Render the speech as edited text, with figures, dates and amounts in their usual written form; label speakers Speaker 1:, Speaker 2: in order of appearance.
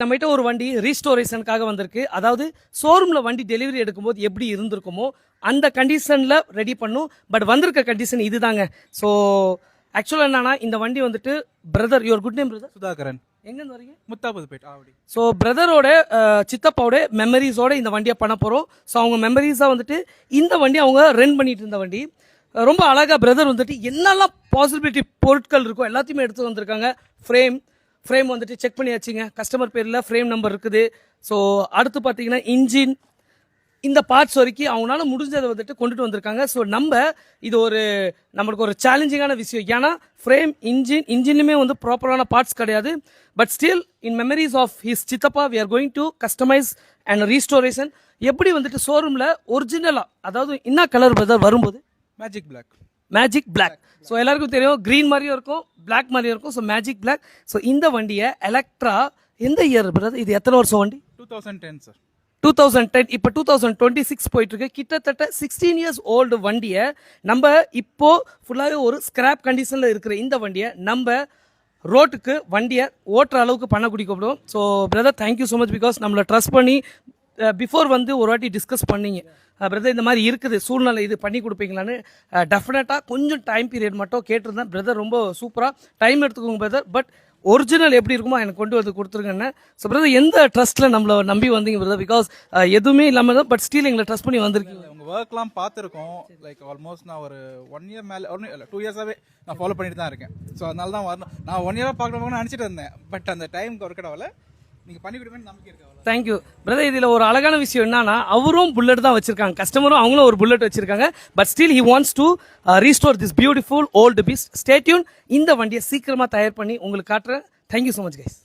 Speaker 1: நம்மகிட்ட ஒரு வண்டி ரீஸ்டோரேஷனுக்காக வந்திருக்கு. அதாவது ஷோரூமில் வண்டி டெலிவரி எடுக்கும்போது எப்படி இருந்திருக்குமோ அந்த கண்டிஷனில் ரெடி பண்ணும். பட் வந்திருக்க கண்டிஷன் இதுதாங்க. ஸோ ஆக்சுவலாக என்னன்னா இந்த வண்டி வந்துட்டு brother, your good name brother?
Speaker 2: Sudhakaran.
Speaker 1: எங்கேருந்து வரீங்க?
Speaker 2: முத்தாபுதுப்பேட் ஆவடி.
Speaker 1: ஸோ பிரதரோட சித்தப்பாவோட மெமரிஸோட இந்த வண்டியை பண்ண போகிறோம். ஸோ அவங்க மெமரிஸாக வந்துட்டு இந்த வண்டி அவங்க ரன் பண்ணிட்டு இருந்த வண்டி. ரொம்ப அழகாக பிரதர் வந்துட்டு என்னெல்லாம் பாசிபிலிட்டி பொருட்கள் இருக்கோ எல்லாத்தையுமே எடுத்து வந்திருக்காங்க. ஃப்ரேம் வந்துட்டு செக் பண்ணியாச்சுங்க. கஸ்டமர் பேரில் ஃப்ரேம் நம்பர் இருக்குது. ஸோ அடுத்து பார்த்தீங்கன்னா இன்ஜின், இந்த பார்ட்ஸ் வரைக்கும் அவங்களால முடிஞ்சதை வந்துட்டு கொண்டுட்டு வந்திருக்காங்க. ஸோ இது நம்மளுக்கு ஒரு சேலஞ்சிங்கான விஷயம். ஏன்னா ஃப்ரேம் இன்ஜினுமே வந்து ப்ராப்பரான பார்ட்ஸ் கிடையாது. But still in memories of his சித்தப்பா we are going to customize and restoration. எப்படி வந்துட்டு ஷோரூமில் ஒரிஜினலாக, அதாவது என்ன கலர் பிரதர் வரும்போது? Magic black. ஸோ எல்லாருக்கும் தெரியும், க்ரீன் மாதிரியும் இருக்கும், பிளாக் மாதிரியும் இருக்கும். So magic black. ஸோ இந்த வண்டியை எலக்ட்ரா எந்த இயர் பிரதர்? இது எத்தனை வருஷம் வண்டி?
Speaker 2: 2010 சார்.
Speaker 1: 2010. இப்போ 2026 போயிட்டு இருக்கு. கிட்டத்தட்ட 16 இயர்ஸ் ஓல்டு வண்டியை நம்ம இப்போ ஃபுல்லாகவே ஒரு ஸ்கிராப் கண்டிஷனில் இருக்கிற இந்த வண்டியை நம்ம ரோட்டுக்கு வண்டியை ஓட்டுற அளவுக்கு பண்ண கூடிக்கணும். So brother thank you so much, because நம்மளை ட்ரஸ்ட் பண்ணி பிஃபோர் வந்து ஒரு வாட்டி டிஸ்கஸ் பண்ணிங்க. பிரதர் இந்த மாதிரி இருக்குது சூழ்நிலை, இது பண்ணி கொடுப்பீங்களான்னு. டெஃபினட்டாக கொஞ்சம் டைம் பீரியட் மட்டும் கேட்டிருந்தேன். பிரதர் ரொம்ப சூப்பராக டைம் எடுத்துக்கோங்க பிரதர். பட் ஒரிஜினல் எப்படி இருக்குமோ எனக்கு கொண்டு வந்து கொடுத்துருங்கன்னு. ஸோ பிரதர் எந்த ட்ரஸ்ட்டில் நம்மளை நம்பி வந்தீங்க பிரதர்? பிகாஸ் எதுவுமே இல்லாமல் தான், பட் ஸ்டில் எங்களை ட்ரஸ்ட் பண்ணி வந்திருக்கீங்க.
Speaker 2: உங்கள் ஒர்க்லாம் பார்த்துருக்கோம். லைக் ஆல்மோஸ்ட் நான் ஒரு 1 இயர் மேலே, 2 இயர்ஸாகவே நான் ஃபாலோ பண்ணிட்டு தான் இருக்கேன். ஸோ அதனால தான் வரணும். நான் 1 இயராக பார்க்கணும்னு நினச்சிட்டு இருந்தேன். பட் அந்த டைமுக்கு ஒர்க் ஆகல. நீங்கள் பண்ணி கொடுப்பேன்னு நம்பிக்கை இருக்கு.
Speaker 1: Thank you brother. இதில் ஒரு அழகான விஷயம் என்னன்னா, அவரும் புல்லட் தான் வச்சிருக்காங்க, கஸ்டமரும் அவங்களும் ஒரு புல்லட் வச்சிருக்காங்க. But still he wants to restore this beautiful old piece. Stay tuned. இந்த வண்டியை சீக்கிரமாக தயார் பண்ணி உங்களுக்கு காட்டுறேன். Thank you so much guys.